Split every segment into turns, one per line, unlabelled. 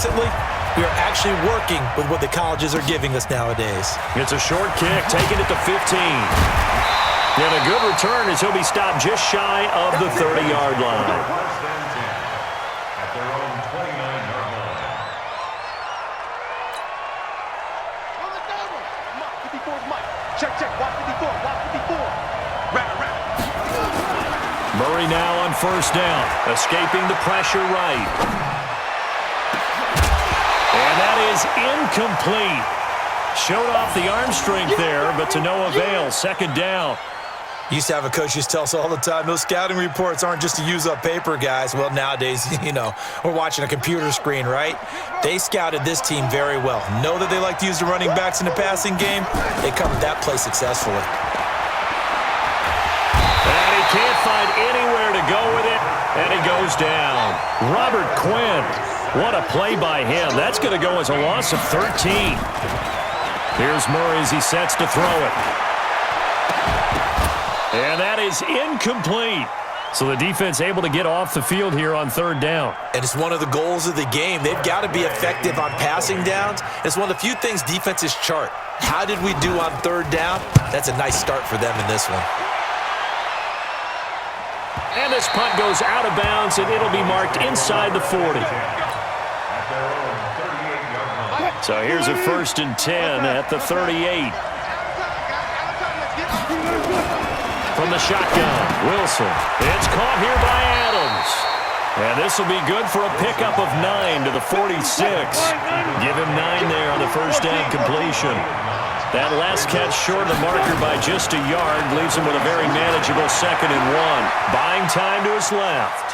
recently, we are actually working with what the colleges are giving us nowadays.
It's a short kick, taking it to 15. And a good return as he'll be stopped just shy of the 30-yard line. Murray now on first down, escaping the pressure right. And that is incomplete. Showed off the arm strength there, but to no avail. Second down.
Used to have a coach used to tell us all the time, those scouting reports aren't just to use up paper, guys. Well, nowadays, we're watching a computer screen, right? They scouted this team very well. Know that they like to use the running backs in the passing game. They covered that play successfully.
And he can't find anywhere to go with it, and he goes down. Robert Quinn, what a play by him. That's going to go as a loss of 13. Here's Murray as he sets to throw it. And that is incomplete. So the defense able to get off the field here on third down.
And it's one of the goals of the game. They've got to be effective on passing downs. It's one of the few things defenses chart. How did we do on third down? That's a nice start for them in this one.
And this punt goes out of bounds, and it'll be marked inside the 40. So here's a 1st and 10 at the 38. From the shotgun, Wilson. It's caught here by Adams. And this will be good for a pickup of 9 to the 46. Give him 9 there on the first down completion. That last catch short of the marker by just a yard leaves him with a very manageable 2nd and 1. Buying time to his left.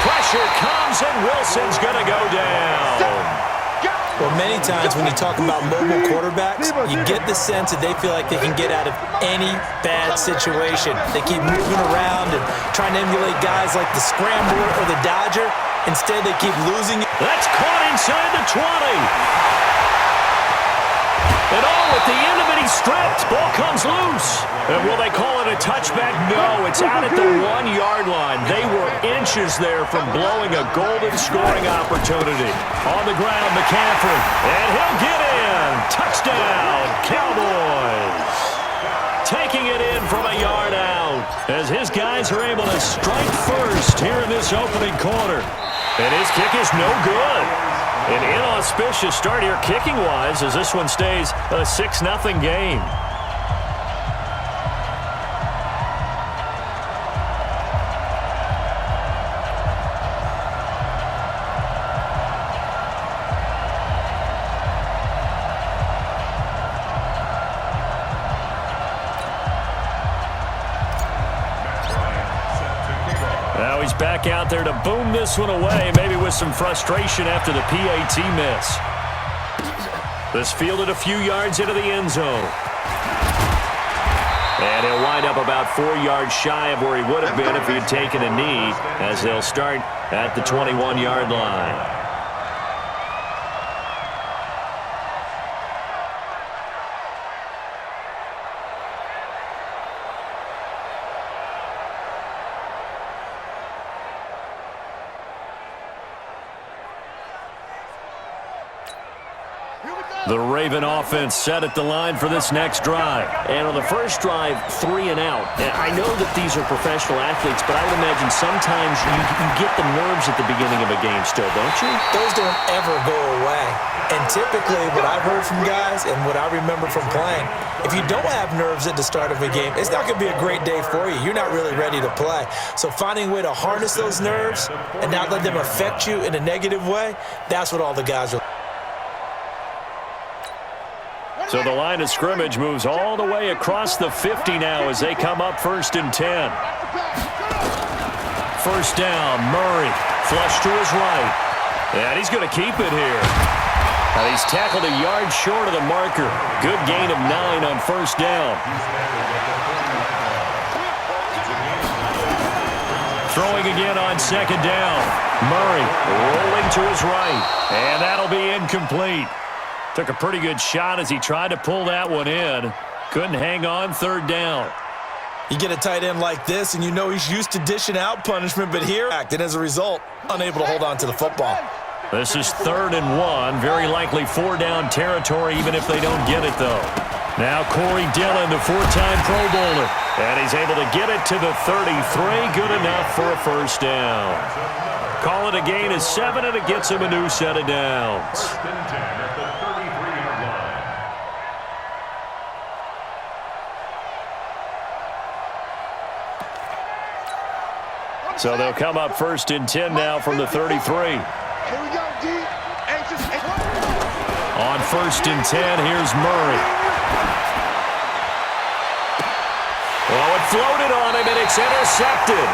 Pressure comes, and Wilson's going to go down.
Well, many times when you talk about mobile quarterbacks, you get the sense that they feel like they can get out of any bad situation. They keep moving around and trying to emulate guys like the Scrambler or the Dodger. Instead, they keep losing.
That's caught inside the 20. And at the end of it, he's stripped. Ball comes loose. And will they call it a touchback? No, it's out at the 1-yard line. They were inches there from blowing a golden scoring opportunity. On the ground, McCaffrey. And he'll get in. Touchdown, Cowboys. Taking it in from a yard out as his guys are able to strike first here in this opening quarter. And his kick is no good. An inauspicious start here kicking-wise as this one stays a 6-0 game. Now he's back out there to boom this one away, maybe with some frustration after the PAT miss. This fielded a few yards into the end zone. And he'll wind up about 4 yards shy of where he would have been if he had taken a knee, as they'll start at the 21-yard line. The Raven offense set at the line for this next drive.
And on the first drive, 3 and out. And I know that these are professional athletes, but I would imagine sometimes you get the nerves at the beginning of a game still, don't you?
Those don't ever go away. And typically what I've heard from guys and what I remember from playing, if you don't have nerves at the start of a game, it's not going to be a great day for you. You're not really ready to play. So finding a way to harness those nerves and not let them affect you in a negative way, that's what all the guys are.
So the line of scrimmage moves all the way across the 50 now as they come up 1st and 10. First down, Murray, flush to his right. And he's going to keep it here. And he's tackled a yard short of the marker. Good gain of 9 on first down. Throwing again on second down. Murray rolling to his right. And that'll be incomplete. Took a pretty good shot as he tried to pull that one in. Couldn't hang on third down.
You get a tight end like this, and you know he's used to dishing out punishment, but here, and as a result, unable to hold on to the football.
This is 3rd and 1, very likely 4-down territory, even if they don't get it, though. Now Corey Dillon, the 4-time Pro Bowler, and he's able to get it to the 33, good enough for a first down. Call it a gain of 7, and it gets him a new set of downs. So they'll come up 1st and 10 now from the 33.
Here we go, D. Anxious.
On 1st and 10, here's Murray. Oh, it floated on him, and it's intercepted.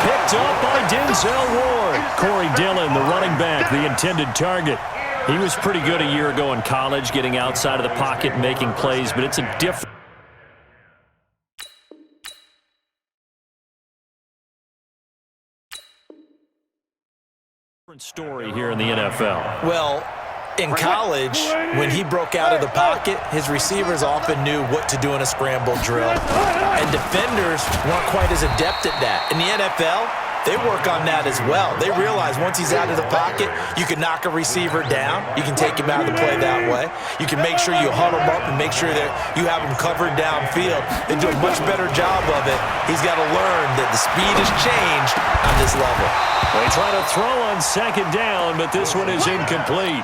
Picked up by Denzel Ward. Corey Dillon, the running back, the intended target. He was pretty good a year ago in college, getting outside of the pocket and making plays, but it's a different story here in the NFL.
Well, in college, when he broke out of the pocket, his receivers often knew what to do in a scramble drill. And defenders weren't quite as adept at that. In the NFL, they work on that as well. They realize once he's out of the pocket, you can knock a receiver down. You can take him out of the play that way. You can make sure you huddle him up and make sure that you have him covered downfield. They do a much better job of it. He's got to learn that the speed has changed on this level.
They try to throw on 2nd down, but this one is incomplete.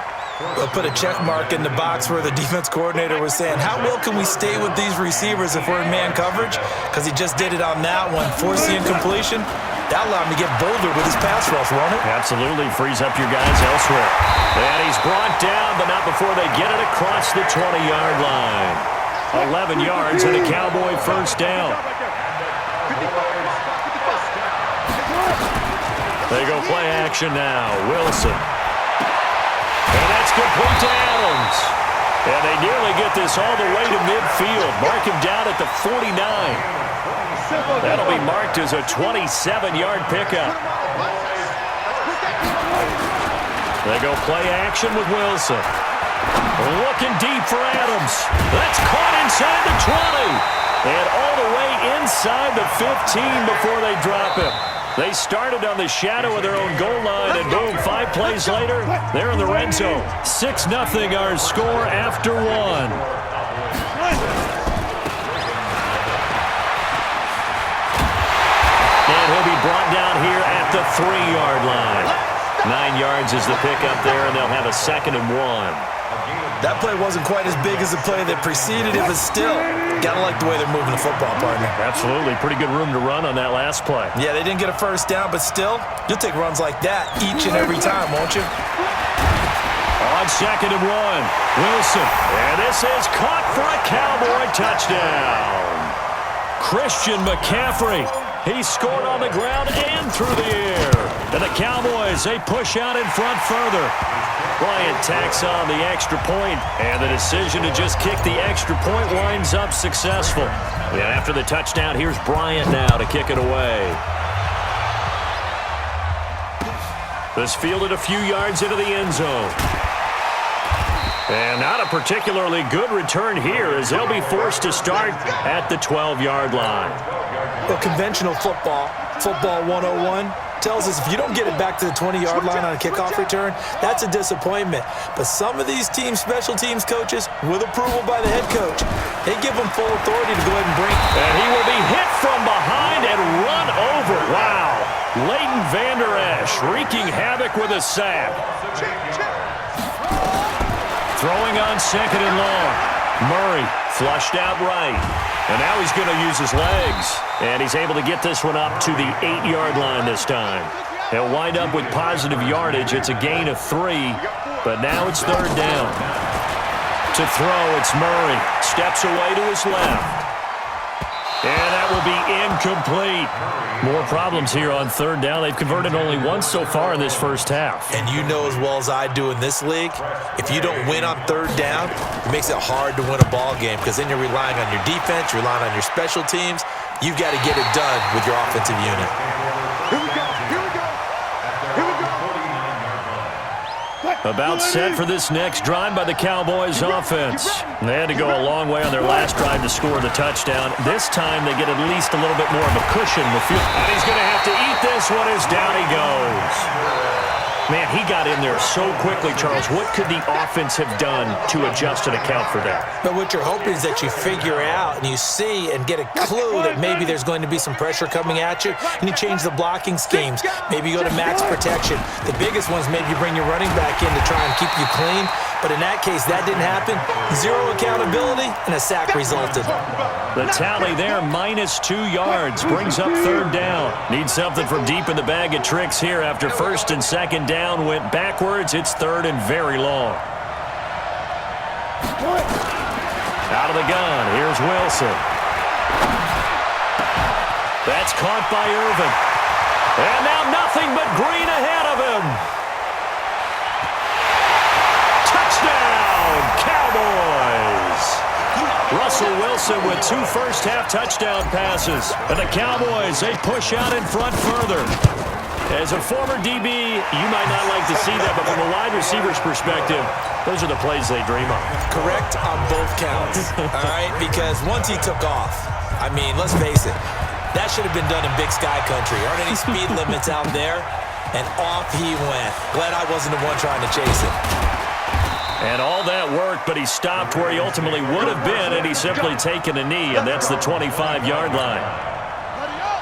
We'll put a check mark in the box where the defense coordinator was saying, how well can we stay with these receivers if we're in man coverage? Because he just did it on that one, forced the incompletion. That allowed him to get bolder with his pass rush, won't it?
Absolutely. Frees up your guys elsewhere. And he's brought down, but not before they get it across the 20-yard line. 11 yards and a Cowboy first down. They go play action now. Wilson. And that's complete to Adams. And they nearly get this all the way to midfield. Mark him down at the 49. That'll be marked as a 27-yard pickup. They go play action with Wilson. Looking deep for Adams. That's caught inside the 20. And all the way inside the 15 before they drop him. They started on the shadow of their own goal line, and boom, 5 plays later, they're in the red zone. 6-0 our score after 1. And he'll be brought down here at the 3-yard line. 9 yards is the pickup there, and they'll have a 2nd and 1.
That play wasn't quite as big as the play that preceded it, but still, gotta like the way they're moving the football, partner.
Absolutely. Pretty good room to run on that last play.
Yeah, they didn't get a first down, but still, you'll take runs like that each and every time, won't you?
On 2nd and 1, Wilson. And this is caught for a Cowboy touchdown. Christian McCaffrey. He scored on the ground and through the air. And the Cowboys, they push out in front further. Bryant tacks on the extra point, and the decision to just kick the extra point winds up successful. And after the touchdown, here's Bryant now to kick it away. This fielded a few yards into the end zone. And not a particularly good return here as they'll be forced to start at the 12-yard line.
Well, conventional football 101, tells us if you don't get it back to the 20-yard line on a kickoff return, that's a disappointment. But some of these team special teams coaches, with approval by the head coach, they give them full authority to go ahead and bring.
And he will be hit from behind and run over. Wow. Leighton Vander Esch wreaking havoc with a sack. Throwing on 2nd and long. Murray flushed out right. And now he's going to use his legs. And he's able to get this one up to the 8-yard line this time. He'll wind up with positive yardage. It's a gain of 3. But now it's 3rd down. To throw, it's Murray. Steps away to his left. And that will be incomplete. More problems here on 3rd down. They've converted only once so far in this first half.
And you know as well as I do in this league, if you don't win on 3rd down, it makes it hard to win a ball game because then you're relying on your defense, you're relying on your special teams. You've got to get it done with your offensive unit.
Here we go. Here we go. Here we go.
About set for this next drive by the Cowboys offense. They had to go a long way on their last drive to score the touchdown. This time they get at least a little bit more of a cushion in the field. And he's going to have to eat this one as down he goes. Man, he got in there so quickly, Charles. What could the offense have done to adjust and account for that?
But what you're hoping is that you figure out and you see and get a clue that maybe there's going to be some pressure coming at you, and you change the blocking schemes. Maybe you go to max protection. The biggest ones, maybe you bring your running back in to try and keep you clean. But in that case, that didn't happen. Zero accountability, and a sack resulted.
The tally there, -2 yards, brings up third down. Need something from deep in the bag of tricks here after first and second down went backwards. It's third and very long. Out of the gun, here's Wilson. That's caught by Irvin. And now nothing but green ahead of him. Touchdown, Cowboys! Russell Wilson with 2 first-half touchdown passes. And the Cowboys, they push out in front further. As a former DB, you might not like to see that, but from a wide receiver's perspective, those are the plays they dream of.
Correct on both counts, all right? Because once he took off, I mean, let's face it, that should have been done in Big Sky Country. Aren't any speed limits out there? And off he went. Glad I wasn't the one trying to chase him.
And all that worked, but he stopped where he ultimately would have been, and he's simply taken a knee, and that's the 25-yard line.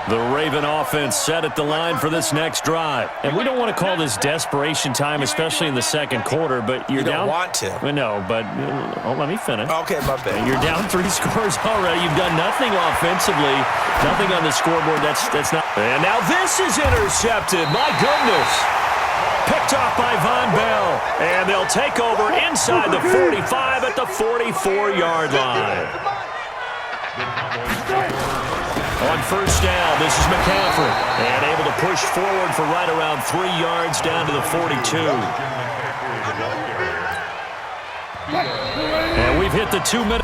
The Raven offense set at the line for this next drive. And we don't want to call this desperation time, especially in the second quarter, but you're down.
You don't want to.
No, but let me finish.
Okay, my bad.
You're down 3 scores already. You've done nothing offensively, nothing on the scoreboard. That's not. And now this is intercepted. My goodness. Picked off by Von Bell. And they'll take over inside the 45 at the 44-yard line. On first down, this is McCaffrey. And able to push forward for right around 3 yards down to the 42. And we've hit the 2-minute.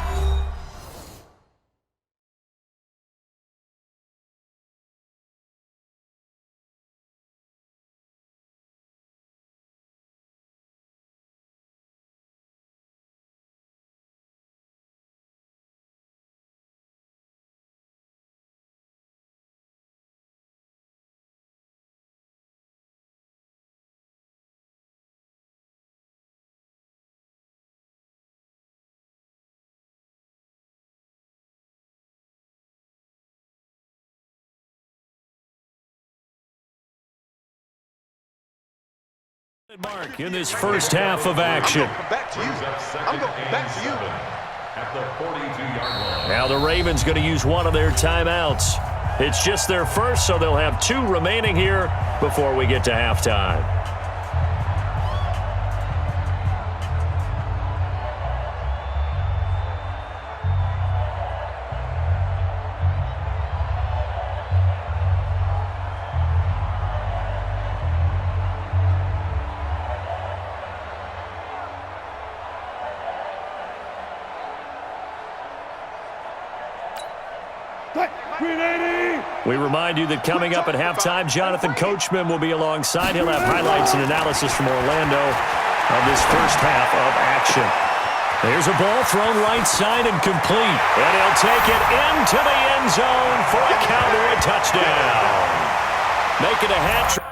Mark in this first half of action.
I'm going back to you. At the 42-yard line.
Now the Ravens going to use one of their timeouts. It's just their first, so they'll have 2 remaining here before we get to halftime. We remind you that coming up at halftime, Jonathan Coachman will be alongside. He'll have highlights and analysis from Orlando of this first half of action. There's a ball thrown right side and complete. And he'll take it into the end zone for a Cowboy touchdown. Make it a hat trick.